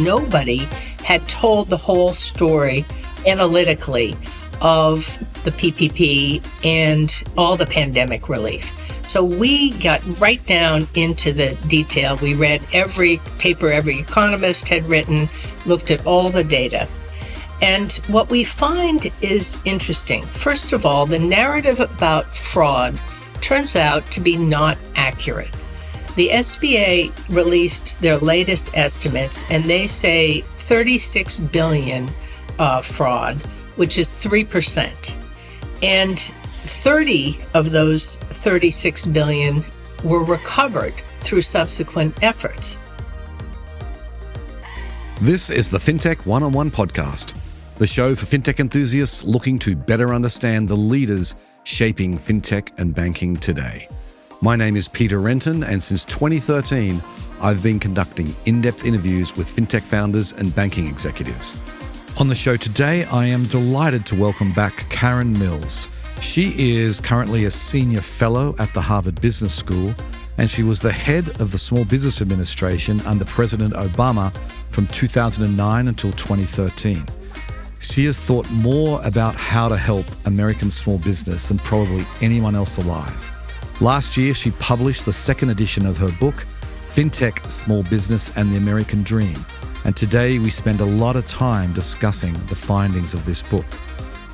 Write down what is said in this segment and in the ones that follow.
nobody had told the whole story analytically of the PPP and all the pandemic relief. So we got right down into the detail. We read every paper every economist had written, looked at all the data. And what we find is interesting. First of all, the narrative about fraud turns out to be not accurate. The SBA released their latest estimates, and they say 36 billion fraud, which is 3%. And 30 of those 36 billion were recovered through subsequent efforts. This is the FinTech One-on-One podcast, the show for fintech enthusiasts looking to better understand the leaders shaping fintech and banking today. My name is Peter Renton, and since 2013, I've been conducting in-depth interviews with fintech founders and banking executives. On the show today, I am delighted to welcome back Karen Mills. She is currently a senior fellow at the Harvard Business School, and she was the head of the Small Business Administration under President Obama from 2009 until 2013. She has thought more about how to help American small business than probably anyone else alive. Last year, she published the second edition of her book, Fintech, Small Business and the American Dream. And today we spend a lot of time discussing the findings of this book.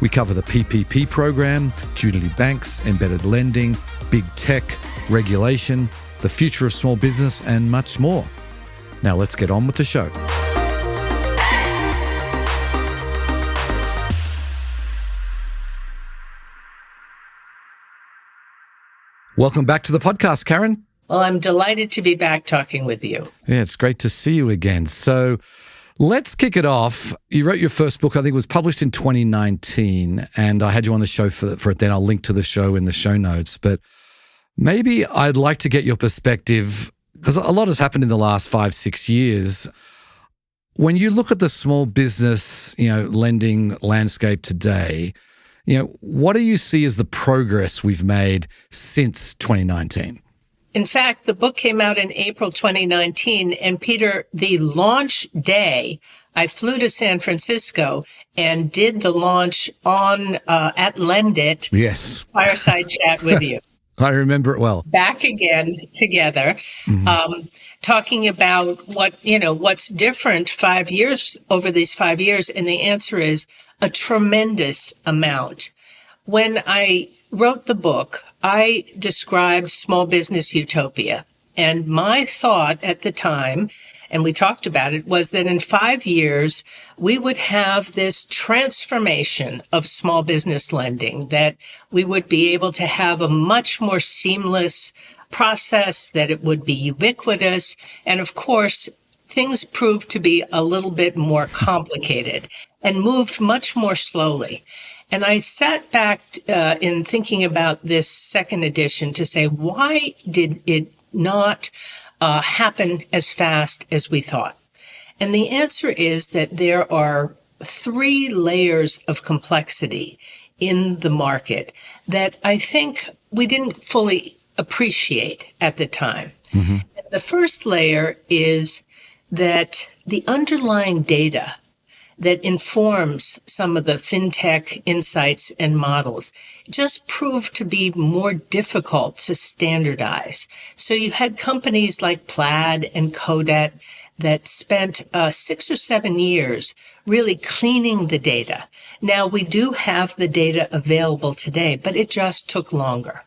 We cover the PPP program, community banks, embedded lending, big tech, regulation, the future of small business, and much more. Now let's get on with the show. Welcome back to the podcast, Karen. Well, I'm delighted to be back talking with you. Yeah, it's great to see you again. So let's kick it off. You wrote your first book, I think it was published in 2019, and I had you on the show for it then. I'll link to the show in the show notes. But maybe I'd like to get your perspective, because a lot has happened in the last 5-6 years. When you look at the small business, lending landscape today, what do you see as the progress we've made since 2019? In fact, the book came out in April 2019, and Peter, the launch day, I flew to San Francisco and did the launch at Lendit. Yes. Fireside chat with you. I remember it well. Back again together, talking about what's different over these 5 years, and the answer is a tremendous amount. When I wrote the book, I described small business utopia. And my thought at the time, and we talked about it, was that in 5 years, we would have this transformation of small business lending, that we would be able to have a much more seamless process, that it would be ubiquitous. And of course, things proved to be a little bit more complicated and moved much more slowly. And I sat back in thinking about this second edition to say, why did it not happen as fast as we thought? And the answer is that there are 3 layers of complexity in the market that I think we didn't fully appreciate at the time. Mm-hmm. The first layer is that the underlying data that informs some of the fintech insights and models just proved to be more difficult to standardize. So you had companies like Plaid and Codet that spent 6 or 7 years really cleaning the data. Now, we do have the data available today, but it just took longer.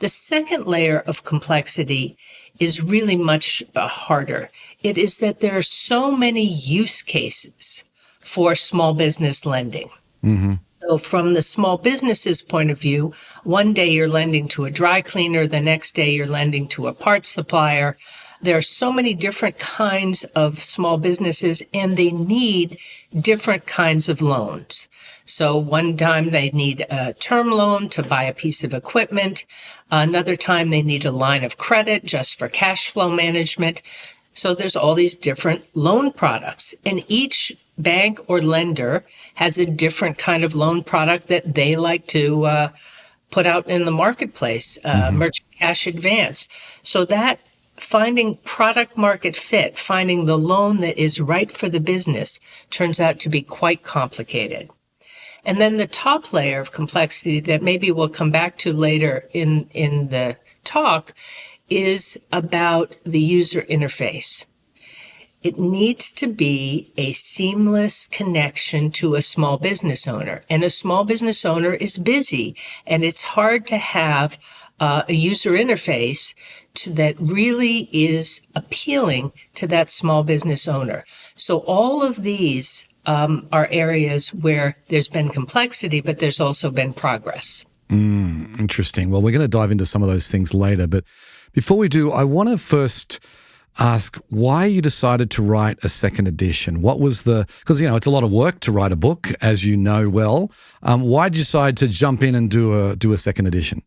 The second layer of complexity is really much harder. It is that there are so many use cases for small business lending. Mm-hmm. So from the small business's point of view, one day you're lending to a dry cleaner, the next day you're lending to a parts supplier. There are so many different kinds of small businesses, and they need different kinds of loans. So one time they need a term loan to buy a piece of equipment. Another time they need a line of credit just for cash flow management. So there's all these different loan products, and each bank or lender has a different kind of loan product that they like to put out in the marketplace, merchant cash advance. So that finding product market fit, finding the loan that is right for the business, turns out to be quite complicated. And then the top layer of complexity that maybe we'll come back to later in the talk is about the user interface. It needs to be a seamless connection to a small business owner. And a small business owner is busy, and it's hard to have a user interface that really is appealing to that small business owner. So all of these are areas where there's been complexity, but there's also been progress. Interesting. Well, we're going to dive into some of those things later. But before we do, I want to first ask why you decided to write a second edition. What was because, it's a lot of work to write a book, as you know well. Why did you decide to jump in and do a second edition?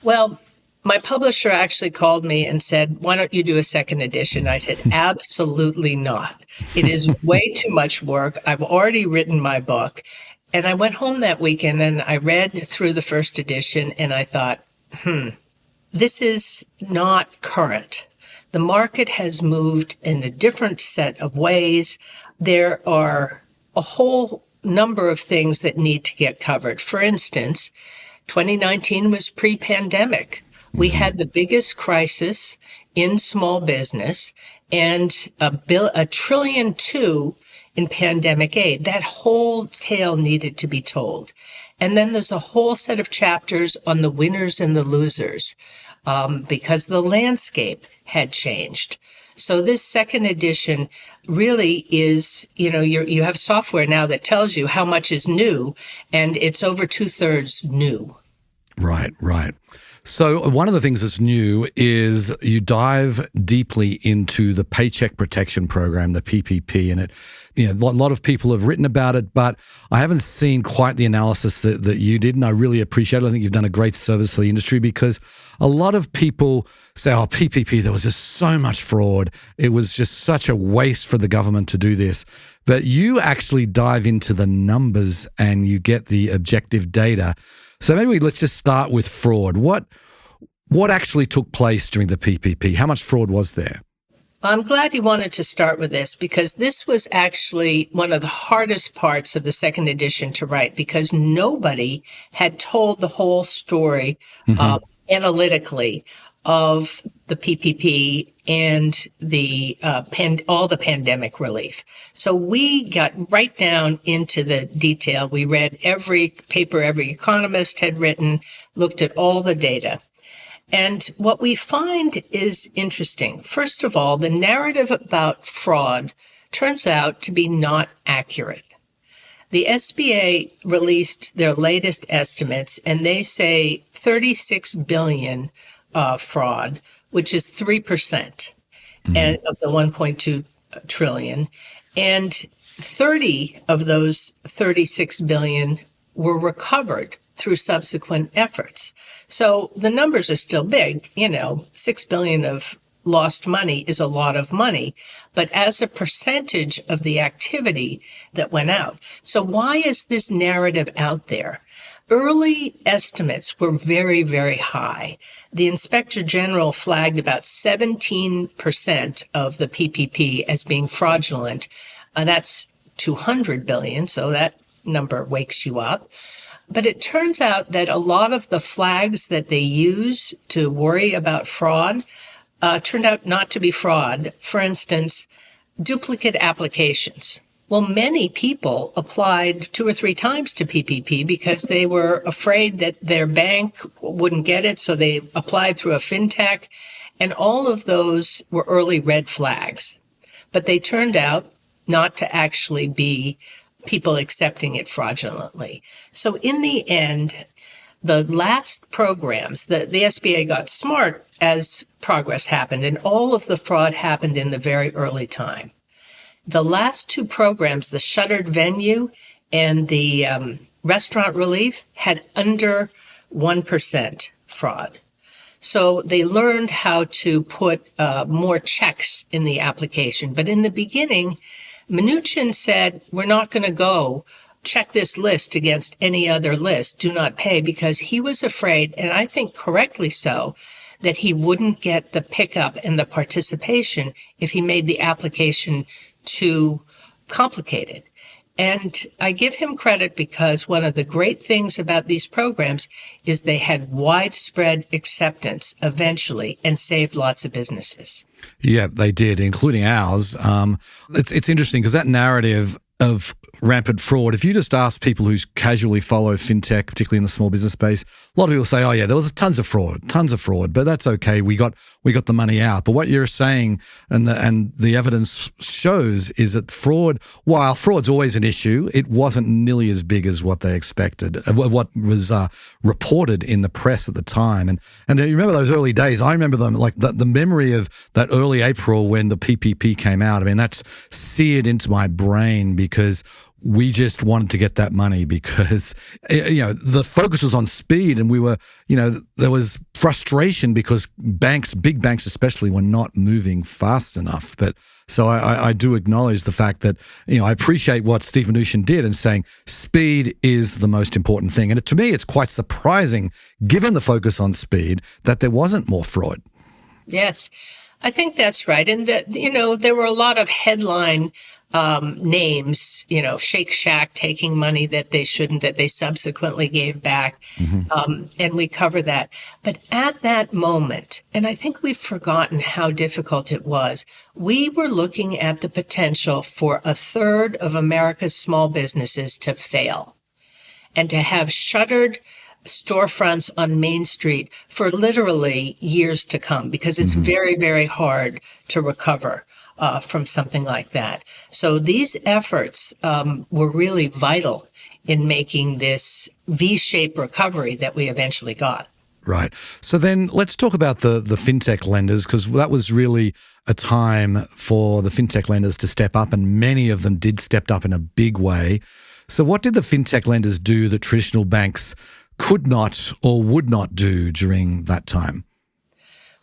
Well, my publisher actually called me and said, why don't you do a second edition? I said, absolutely not. It is way too much work. I've already written my book. And I went home that weekend and I read through the first edition and I thought, this is not current. The market has moved in a different set of ways. There are a whole number of things that need to get covered. For instance, 2019 was pre-pandemic. We had the biggest crisis in small business and $1.2 trillion in pandemic aid. That whole tale needed to be told. And then there's a whole set of chapters on the winners and the losers because the landscape had changed. So this second edition really is, you have software now that tells you how much is new, and it's over 2/3 new. Right. So one of the things that's new is you dive deeply into the Paycheck Protection Program, the PPP, and a lot of people have written about it, but I haven't seen quite the analysis that you did, and I really appreciate it. I think you've done a great service for the industry because a lot of people say, oh, PPP, there was just so much fraud. It was just such a waste for the government to do this. But you actually dive into the numbers and you get the objective data. So maybe let's just start with fraud. What actually took place during the PPP? How much fraud was there? I'm glad you wanted to start with this because this was actually one of the hardest parts of the second edition to write because nobody had told the whole story analytically of the PPP and the all the pandemic relief. So we got right down into the detail. We read every paper every economist had written, looked at all the data. And what we find is interesting. First of all, the narrative about fraud turns out to be not accurate. The SBA released their latest estimates, and they say 36 billion fraud, which is 3% and of the 1.2 trillion. And 30 of those 36 billion were recovered through subsequent efforts. So the numbers are still big. 6 billion of lost money is a lot of money, but as a percentage of the activity that went out. So why is this narrative out there? Early estimates were very, very high. The Inspector General flagged about 17% of the PPP as being fraudulent. That's 200 billion, so that number wakes you up. But it turns out that a lot of the flags that they use to worry about fraud turned out not to be fraud. For instance, duplicate applications. Well, many people applied 2 or 3 times to PPP because they were afraid that their bank wouldn't get it, so they applied through a fintech, and all of those were early red flags. But they turned out not to actually be people accepting it fraudulently. So in the end, the last programs, the SBA got smart as progress happened, and all of the fraud happened in the very early time. The last 2 programs, the shuttered venue and the restaurant relief, had under 1% fraud. So they learned how to put more checks in the application. But in the beginning, Mnuchin said, we're not going to go check this list against any other list, do not pay, because he was afraid, and I think correctly so, that he wouldn't get the pickup and the participation if he made the application too complicated. And I give him credit because one of the great things about these programs is they had widespread acceptance eventually and saved lots of businesses. Yeah, they did, including ours. It's interesting because that narrative of rampant fraud, if you just ask people who casually follow fintech, particularly in the small business space, a lot of people say, oh yeah, there was tons of fraud, but that's okay. We got the money out. But what you're saying and the evidence shows is that fraud, while fraud's always an issue, it wasn't nearly as big as what they expected, what was reported in the press at the time. And you remember those early days? I remember them, like the memory of that early April when the PPP came out. I mean, that's seared into my brain because we just wanted to get that money because, the focus was on speed and we were, there was frustration because big banks especially, were not moving fast enough. But so I do acknowledge the fact that, I appreciate what Steve Mnuchin did in saying speed is the most important thing. And to me, it's quite surprising, given the focus on speed, that there wasn't more fraud. Yes, I think that's right. And that, there were a lot of headline names, Shake Shack taking money that they shouldn't, that they subsequently gave back. And we cover that. But at that moment, and I think we've forgotten how difficult it was, we were looking at the potential for a third of America's small businesses to fail and to have shuttered storefronts on Main Street for literally years to come, because it's very, very hard to recover from something like that. So these efforts were really vital in making this V-shaped recovery that we eventually got. Right. So then let's talk about the fintech lenders, because that was really a time for the fintech lenders to step up, and many of them did step up in a big way. So what did the fintech lenders do that traditional banks could not or would not do during that time?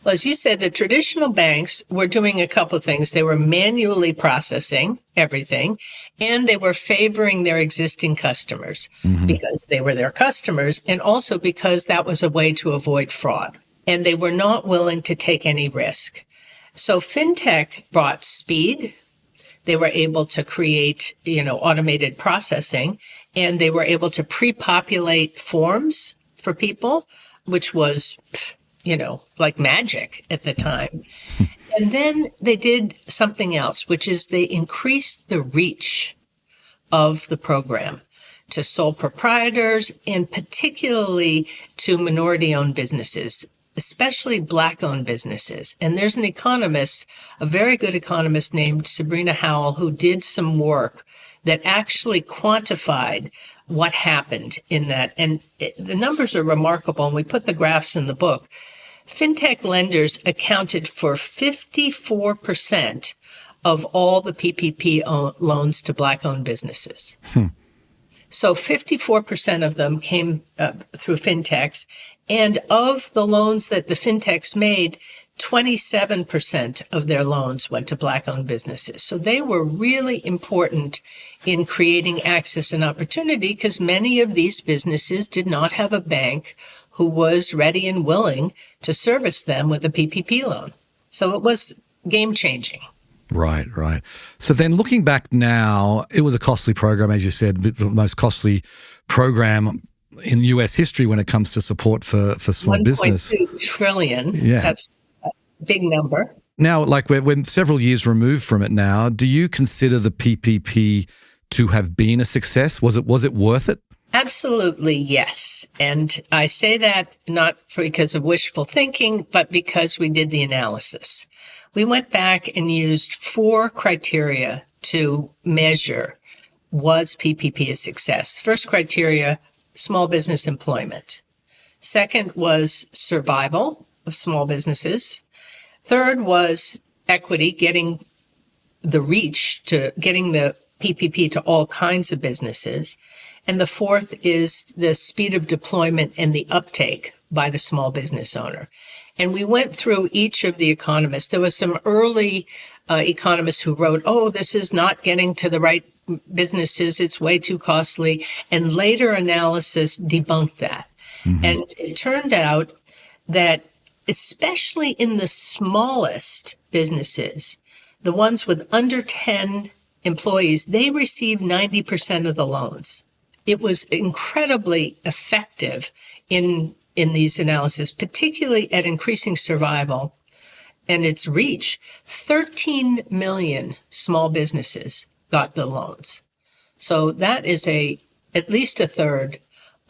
Well, as you said, the traditional banks were doing a couple of things. They were manually processing everything, and they were favoring their existing customers because they were their customers, and also because that was a way to avoid fraud. And they were not willing to take any risk. So fintech brought speed. They were able to create, automated processing, and they were able to pre-populate forms for people, which was like magic at the time. And then they did something else, which is they increased the reach of the program to sole proprietors and particularly to minority-owned businesses, especially Black-owned businesses. And there's an economist, a very good economist named Sabrina Howell, who did some work that actually quantified what happened in that. And the numbers are remarkable, and we put the graphs in the book. Fintech lenders accounted for 54% of all the PPP loans to Black-owned businesses. So 54% of them came through fintechs. And of the loans that the fintechs made, 27% of their loans went to Black-owned businesses. So they were really important in creating access and opportunity, because many of these businesses did not have a bank who was ready and willing to service them with a PPP loan. So it was game-changing. Right. So then looking back now, it was a costly program, as you said, the most costly program in U.S. history when it comes to support for small business. 1.2 trillion. Yeah. That's a big number. Now, like we're several years removed from it now, do you consider the PPP to have been a success? Was it worth it? Absolutely, yes. And I say that not because of wishful thinking, but because we did the analysis. We went back and used 4 criteria to measure, was PPP a success? First criteria, small business employment. Second was survival of small businesses. Third was equity, getting the reach to getting the PPP to all kinds of businesses. And the fourth is the speed of deployment and the uptake by the small business owner. And we went through each of the economists. There was some early economists who wrote, this is not getting to the right businesses, it's way too costly. And later analysis debunked that. And it turned out that especially in the smallest businesses, the ones with under 10 employees, they receive 90% of the loans. It was incredibly effective in these analyses, particularly at increasing survival and its reach. 13 million small businesses got the loans. So that is at least a third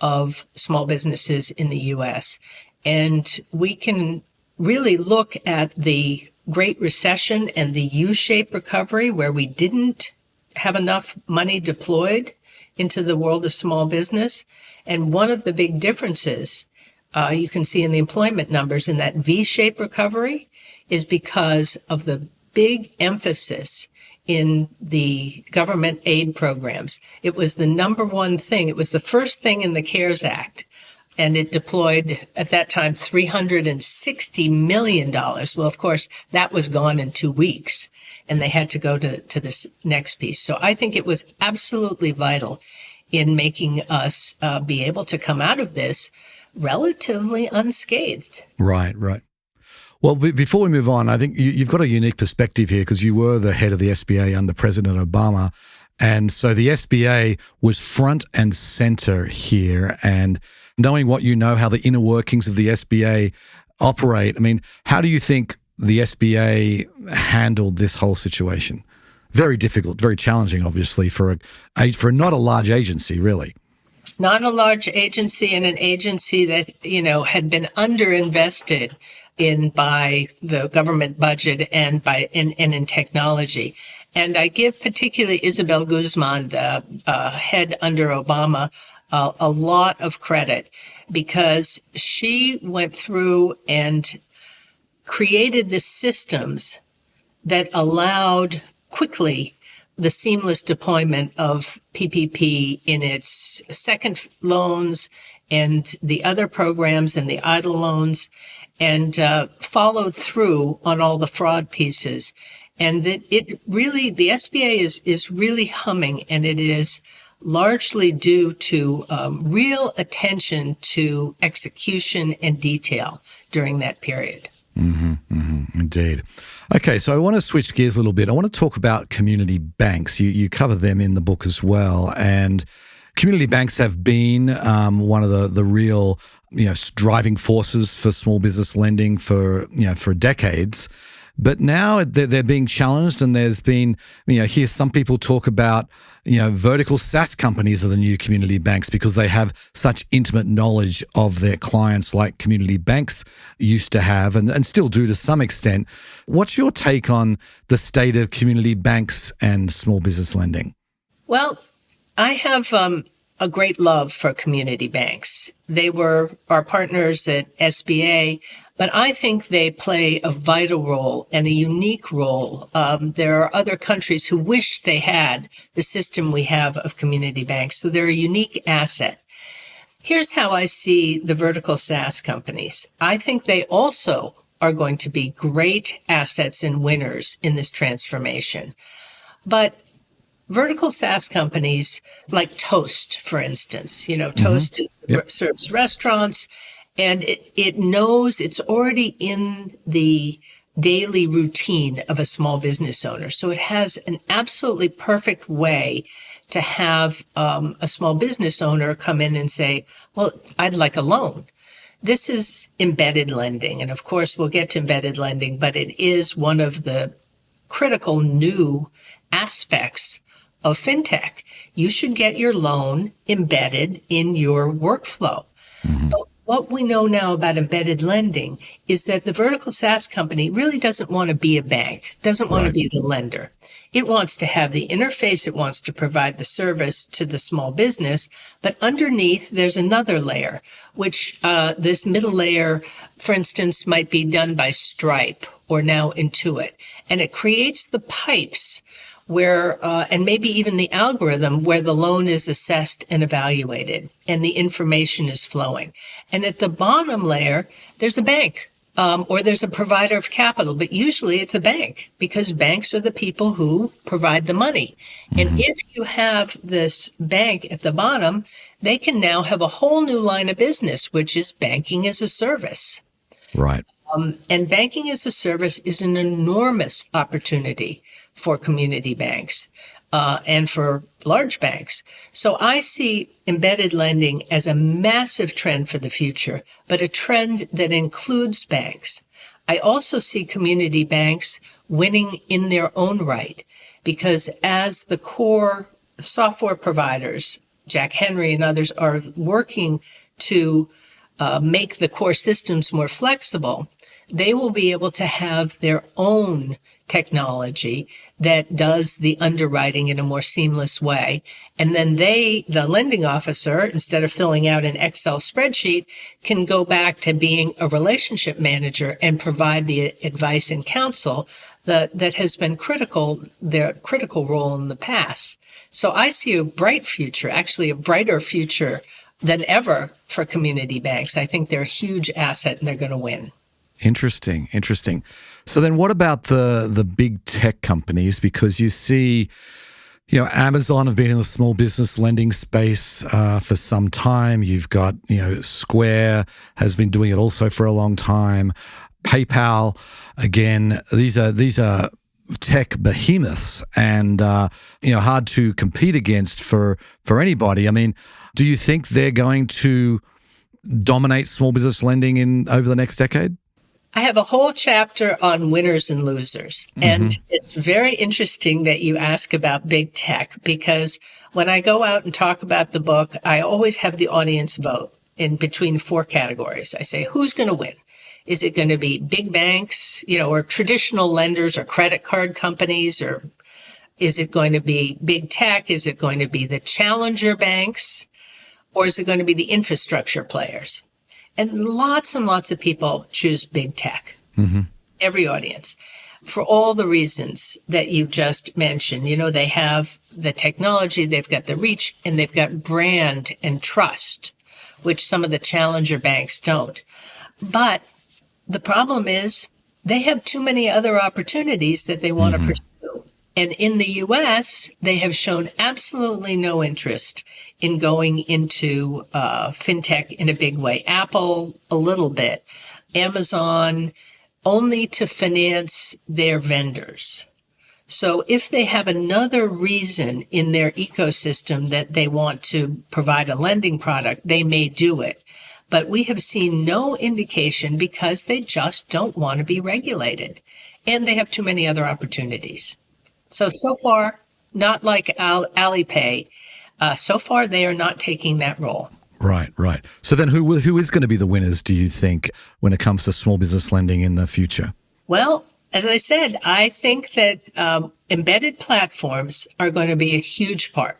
of small businesses in the US. And we can really look at the Great Recession and the U-shaped recovery, where we didn't have enough money deployed into the world of small business. And one of the big differences you can see in the employment numbers in that V-shaped recovery is because of the big emphasis in the government aid programs. It was the number one thing. It was the first thing in the CARES Act. And it deployed, at that time, $360 million. Well, of course, that was gone in 2 weeks, and they had to go to this next piece. So I think it was absolutely vital in making us be able to come out of this relatively unscathed. Right. Well, before we move on, I think you've got a unique perspective here because you were the head of the SBA under President Obama. And so the SBA was front and center here. And knowing what you know, how the inner workings of the SBA operate, I mean, how do you think the SBA handled this whole situation? Very difficult, very challenging, obviously, for not a large agency, really. Not a large agency, and an agency that, had been underinvested in by the government budget and in technology. And I give particularly Isabel Guzman, the head under Obama, a lot of credit, because she went through and created the systems that allowed quickly the seamless deployment of PPP in its second loans and the other programs and the idle loans, and followed through on all the fraud pieces. And that the SBA is really humming, and it is largely due to real attention to execution and detail during that period. Indeed. Okay, so I want to switch gears a little bit. I want to talk about community banks. You cover them in the book as well, and community banks have been one of the real driving forces for small business lending for decades. But now they're being challenged, and there's been, here some people talk about, vertical SaaS companies are the new community banks because they have such intimate knowledge of their clients like community banks used to have and still do to some extent. What's your take on the state of community banks and small business lending? Well, I have a great love for community banks. They were our partners at SBA, but I think they play a vital role and a unique role. There are other countries who wish they had the system we have of community banks, so they're a unique asset. Here's how I see the vertical SaaS companies. I think they also are going to be great assets and winners in this transformation. But vertical SaaS companies like Toast, for instance, Toast serves restaurants, and it knows it's already in the daily routine of a small business owner. So it has an absolutely perfect way to have a small business owner come in and say, well, I'd like a loan. This is embedded lending. And of course, we'll get to embedded lending, but it is one of the critical new aspects of fintech. You should get your loan embedded in your workflow. But what we know now about embedded lending is that the vertical SaaS company really doesn't want to be a bank, doesn't want to be the lender. It wants to have the interface. It wants to provide the service to the small business. But underneath, there's another layer, which this middle layer, for instance, might be done by Stripe or now Intuit. And it creates the pipes where, and maybe even the algorithm where the loan is assessed and evaluated and the information is flowing. And at the bottom layer, there's a bank or there's a provider of capital, but usually it's a bank because banks are the people who provide the money. And if you have this bank at the bottom, they can now have a whole new line of business, which is banking as a service. Right. And banking as a service is an enormous opportunity for community banks and for large banks. So I see embedded lending as a massive trend for the future, but a trend that includes banks. I also see community banks winning in their own right, because as the core software providers, Jack Henry and others, are working to make the core systems more flexible, they will be able to have their own technology that does the underwriting in a more seamless way. And then the lending officer, instead of filling out an Excel spreadsheet, can go back to being a relationship manager and provide the advice and counsel that has been their critical role in the past. So I see a bright future, actually a brighter future than ever for community banks. I think they're a huge asset and they're going to win. Interesting. So then what about the big tech companies? Because you see, Amazon have been in the small business lending space for some time. You've got, Square has been doing it also for a long time. PayPal, again, these are tech behemoths and, hard to compete against for anybody. I mean, do you think they're going to dominate small business lending over the next decade? I have a whole chapter on winners and losers. And it's very interesting that you ask about big tech, because when I go out and talk about the book, I always have the audience vote in between four categories. I say, who's going to win? Is it going to be big banks, or traditional lenders or credit card companies, or is it going to be big tech? Is it going to be the challenger banks, or is it going to be the infrastructure players? And lots of people choose big tech, every audience, for all the reasons that you just mentioned. They have the technology, they've got the reach, and they've got brand and trust, which some of the challenger banks don't. But the problem is they have too many other opportunities that they want to pursue. And in the U.S., they have shown absolutely no interest in going into fintech in a big way. Apple, a little bit. Amazon, only to finance their vendors. So if they have another reason in their ecosystem that they want to provide a lending product, they may do it. But we have seen no indication, because they just don't want to be regulated. And they have too many other opportunities. So far, not like Alipay, so far they are not taking that role. Right. So then who is going to be the winners, do you think, when it comes to small business lending in the future? Well, as I said, I think that embedded platforms are going to be a huge part.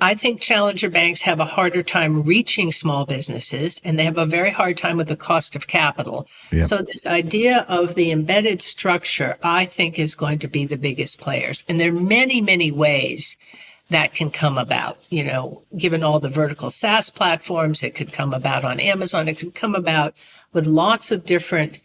I think challenger banks have a harder time reaching small businesses, and they have a very hard time with the cost of capital. Yep. So this idea of the embedded structure, I think, is going to be the biggest players. And there are many, many ways that can come about. Given all the vertical SaaS platforms, it could come about on Amazon. It could come about with lots of different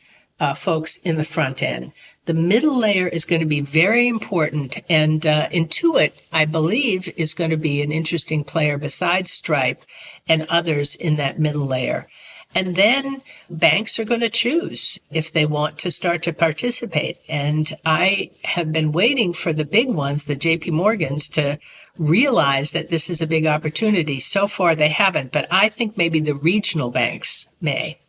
folks in the front end. The middle layer is going to be very important, and Intuit, I believe, is going to be an interesting player besides Stripe and others in that middle layer. And then banks are going to choose if they want to start to participate. And I have been waiting for the big ones, the JP Morgans, to realize that this is a big opportunity. So far, they haven't, but I think maybe the regional banks may.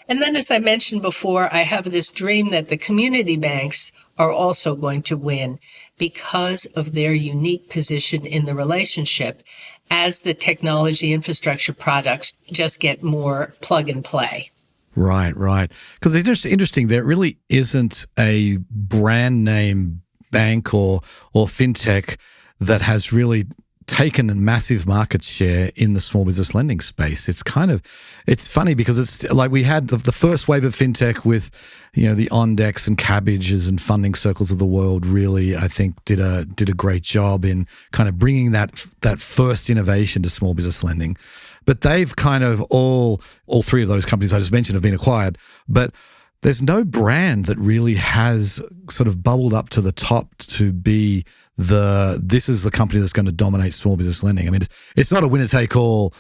And then, as I mentioned before, I have this dream that the community banks are also going to win because of their unique position in the relationship as the technology infrastructure products just get more plug and play. Right. Because it's interesting, there really isn't a brand name bank or fintech that has really taken a massive market share in the small business lending space. It's funny because it's like we had the first wave of fintech with, the Ondex and Cabbages and Funding Circles of the world really, I think, did a great job in kind of bringing that first innovation to small business lending. But they've kind of all three of those companies I just mentioned have been acquired. But there's no brand that really has sort of bubbled up to the top to be this is the company that's going to dominate small business lending. I mean, it's not a winner-take-all,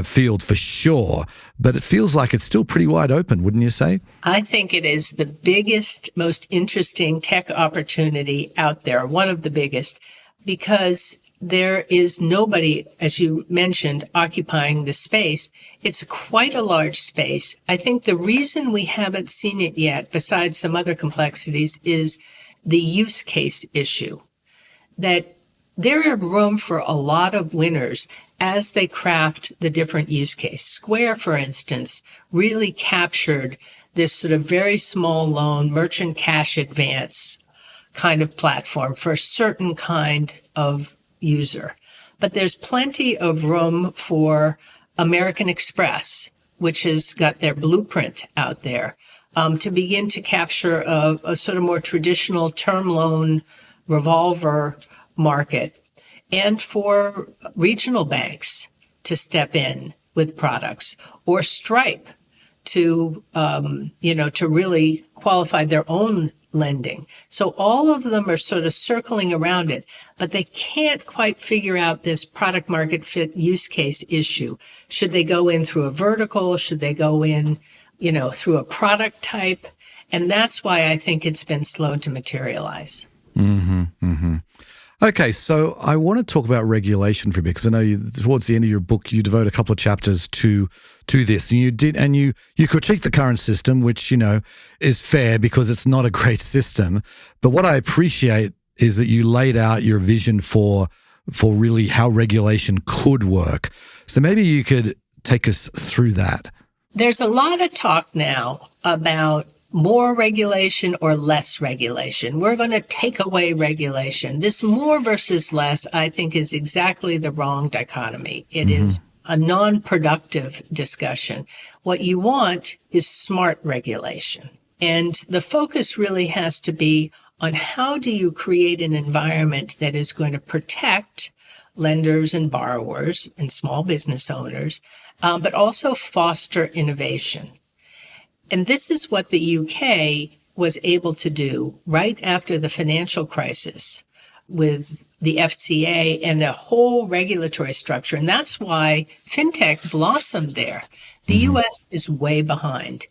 field for sure, but it feels like it's still pretty wide open, wouldn't you say? I think it is the biggest, most interesting tech opportunity out there, one of the biggest, because there is nobody, as you mentioned, occupying the space. It's quite a large space. I think the reason we haven't seen it yet, besides some other complexities, is the use case issue. That there is room for a lot of winners as they craft the different use case. Square, for instance, really captured this sort of very small loan, merchant cash advance kind of platform for a certain kind of user. But there's plenty of room for American Express, which has got their blueprint out there, to begin to capture a sort of more traditional term loan revolver market, and for regional banks to step in with products, or Stripe to really qualify their own lending. So all of them are sort of circling around it, but they can't quite figure out this product market fit use case issue. Should they go in through a vertical? Should they go in, through a product type? And that's why I think it's been slow to materialize. Mm-hmm, mm-hmm. Okay, so I want to talk about regulation for a bit, because I know towards the end of your book you devote a couple of chapters to this, and you critique the current system, which is fair because it's not a great system. But what I appreciate is that you laid out your vision for really how regulation could work. So maybe you could take us through that. There's a lot of talk now about more regulation or less regulation. We're going to take away regulation. This more versus less, I think, is exactly the wrong dichotomy. It is a non-productive discussion. What you want is smart regulation. And the focus really has to be on how do you create an environment that is going to protect lenders and borrowers and small business owners, but also foster innovation. And this is what the UK was able to do right after the financial crisis with the FCA and a whole regulatory structure. And that's why fintech blossomed there. The US is way behind.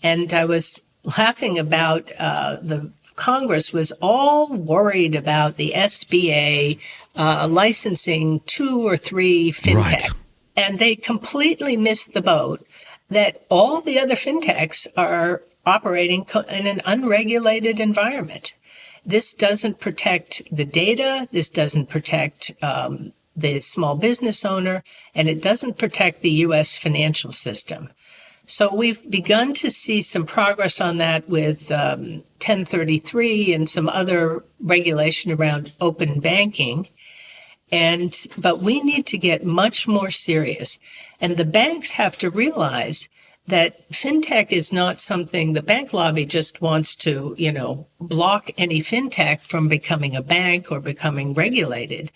And I was laughing about the Congress was all worried about the SBA licensing 2 or 3 fintech. Right. And they completely missed the boat that all the other fintechs are operating in an unregulated environment. This doesn't protect the data. This doesn't protect the small business owner, and it doesn't protect the U.S. financial system. So we've begun to see some progress on that with 1033 and some other regulation around open banking. But we need to get much more serious. And the banks have to realize that fintech is not something the bank lobby just wants to, block any fintech from becoming a bank or becoming regulated.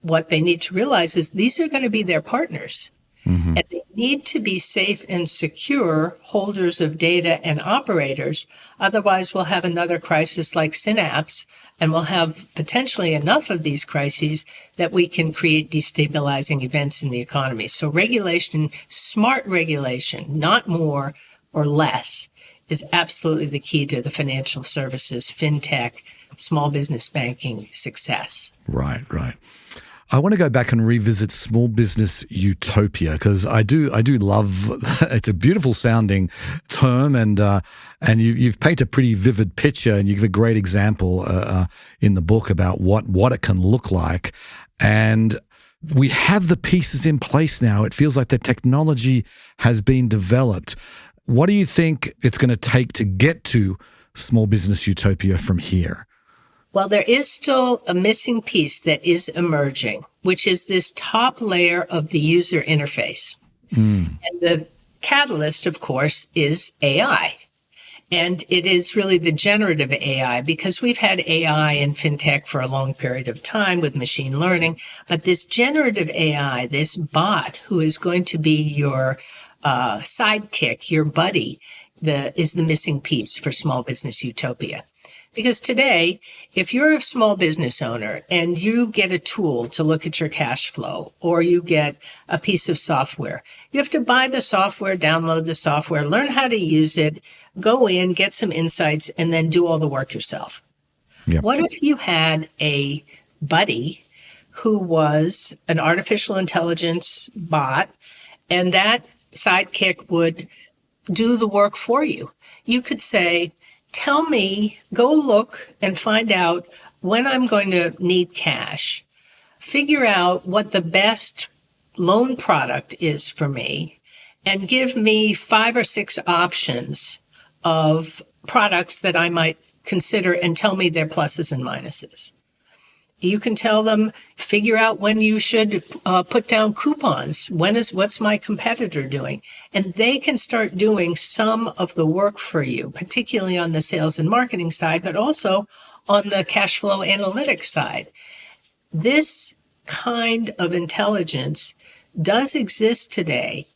What they need to realize is these are going to be their partners. And they need to be safe and secure holders of data and operators. Otherwise, we'll have another crisis like Synapse, and we'll have potentially enough of these crises that we can create destabilizing events in the economy. So regulation, smart regulation, not more or less, is absolutely the key to the financial services, fintech, small business banking success. Right. I want to go back and revisit small business utopia, because I do love it's a beautiful sounding term, and you've painted a pretty vivid picture, and you give a great example in the book about what it can look like. And we have the pieces in place now. It feels like the technology has been developed. What do you think it's going to take to get to small business utopia from here? Well, there is still a missing piece that is emerging, which is this top layer of the user interface. And the catalyst, of course, is AI. And it is really the generative AI, because we've had AI in fintech for a long period of time with machine learning. But this generative AI, this bot who is going to be your sidekick, your buddy, is the missing piece for small business utopia. Because today, if you're a small business owner and you get a tool to look at your cash flow, or you get a piece of software, you have to buy the software, download the software, learn how to use it, go in, get some insights, and then do all the work yourself. Yep. What if you had a buddy who was an artificial intelligence bot, and that sidekick would do the work for you? You could say, tell me, go look and find out when I'm going to need cash. Figure out what the best loan product is for me and give me 5 or 6 options of products that I might consider and tell me their pluses and minuses. You can tell them, figure out when you should put down coupons. What's my competitor doing? And they can start doing some of the work for you, particularly on the sales and marketing side, but also on the cash flow analytics side. This kind of intelligence does exist today.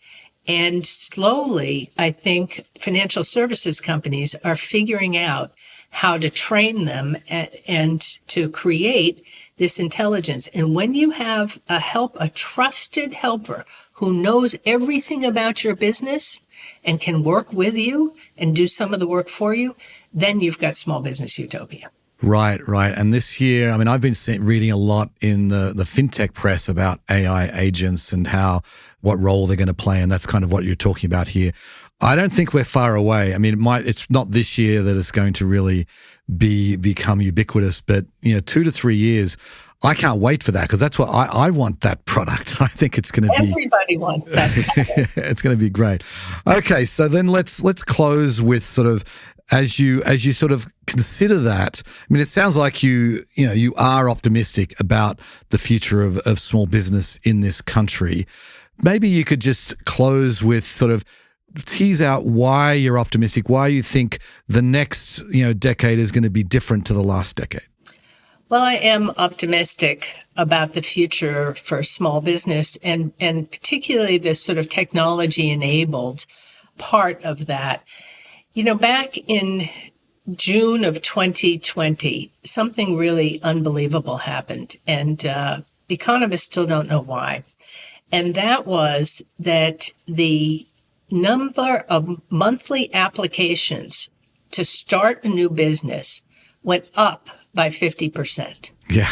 And slowly, I think financial services companies are figuring out how to train them and to create this intelligence. And when you have a trusted helper who knows everything about your business and can work with you and do some of the work for you, then you've got small business utopia. Right. And this year, I mean, I've been reading a lot in the fintech press about AI agents and what role they're going to play, and that's kind of what you're talking about here. I don't think we're far away. I mean, it's not this year that it's going to really become ubiquitous, but 2 to 3 years, I can't wait for that, because that's what I want, that product. I think it's going to be. Everybody wants that product. It's going to be great. Okay, so then let's close with sort of, as you sort of consider that. I mean, it sounds like you are optimistic about the future of small business in this country. Maybe you could just close with sort of tease out why you're optimistic, why you think the next decade is going to be different to the last decade. Well, I am optimistic about the future for small business and particularly this sort of technology-enabled part of that. Back in June of 2020, something really unbelievable happened, and economists still don't know why. And that was that the number of monthly applications to start a new business went up by 50%. Yeah.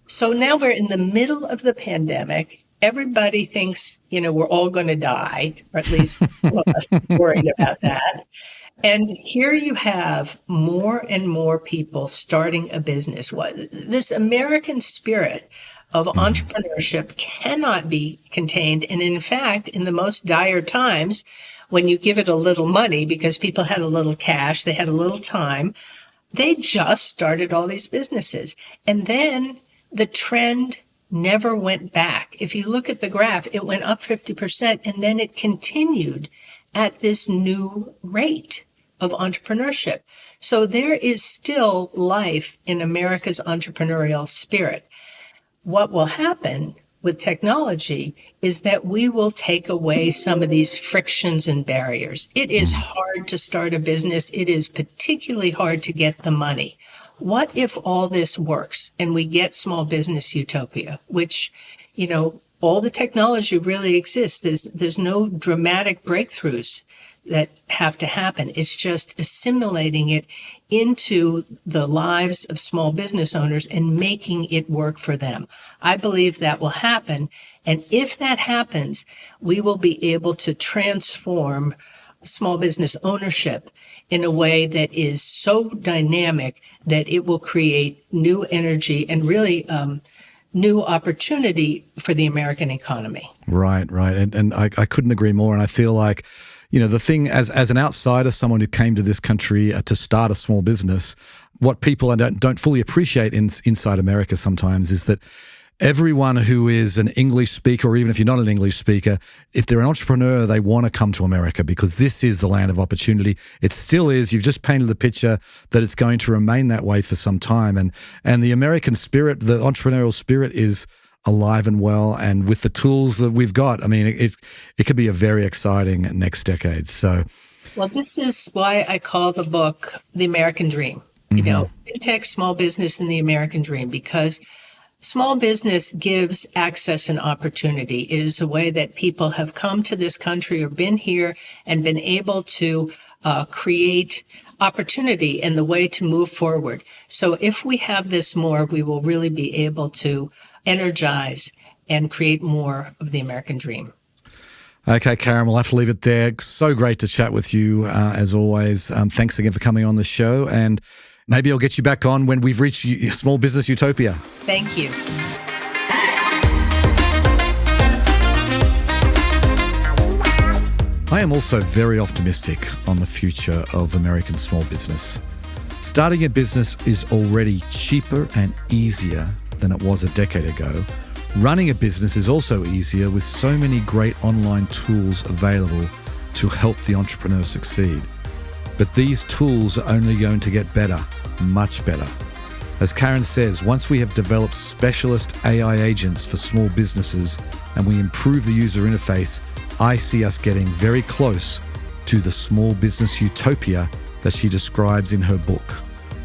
So now we're in the middle of the pandemic. Everybody thinks, we're all going to die, or at least some of us are worried about that. And here you have more and more people starting a business. This American spirit of entrepreneurship cannot be contained. And in fact, in the most dire times, when you give it a little money, because people had a little cash, they had a little time, they just started all these businesses. And then the trend never went back. If you look at the graph, it went up 50%, and then it continued at this new rate of entrepreneurship. So there is still life in America's entrepreneurial spirit. What will happen with technology is that we will take away some of these frictions and barriers. It is hard to start a business. It is particularly hard to get the money. What if all this works and we get small business utopia, which, all the technology really exists. There's no dramatic breakthroughs that have to happen. It's just assimilating it into the lives of small business owners and making it work for them. I believe that will happen. And if that happens, we will be able to transform small business ownership in a way that is so dynamic that it will create new energy and really new opportunity for the American economy. Right. And I couldn't agree more. And I feel like, the thing as an outsider, someone who came to this country to start a small business, what people don't fully appreciate inside America sometimes is that everyone who is an English speaker, or even if you're not an English speaker, if they're an entrepreneur, they want to come to America because this is the land of opportunity. It still is. You've just painted the picture that it's going to remain that way for some time. And the American spirit, the entrepreneurial spirit, is alive and well, and with the tools that we've got, I mean, it could be a very exciting next decade. So, well, this is why I call the book The American Dream. Fintech, small business, and the American Dream, because small business gives access and opportunity. It is a way that people have come to this country or been here and been able to create opportunity and the way to move forward. So if we have this more, we will really be able to energize and create more of the American dream. Okay, Karen, we'll have to leave it there. So great to chat with you, as always. Thanks again for coming on the show, and maybe I'll get you back on when we've reached small business utopia. Thank you. I am also very optimistic on the future of American small business. Starting a business is already cheaper and easier than it was a decade ago. Running a business is also easier with so many great online tools available to help the entrepreneur succeed. But these tools are only going to get better, much better. As Karen says, once we have developed specialist AI agents for small businesses and we improve the user interface, I see us getting very close to the small business utopia that she describes in her book.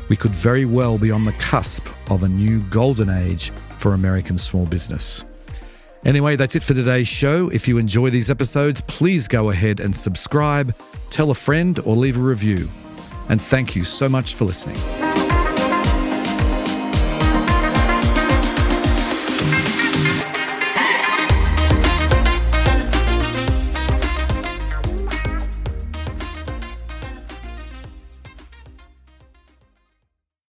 We could very well be on the cusp of a new golden age for American small business. Anyway, that's it for today's show. If you enjoy these episodes, please go ahead and subscribe, tell a friend, or leave a review. And thank you so much for listening.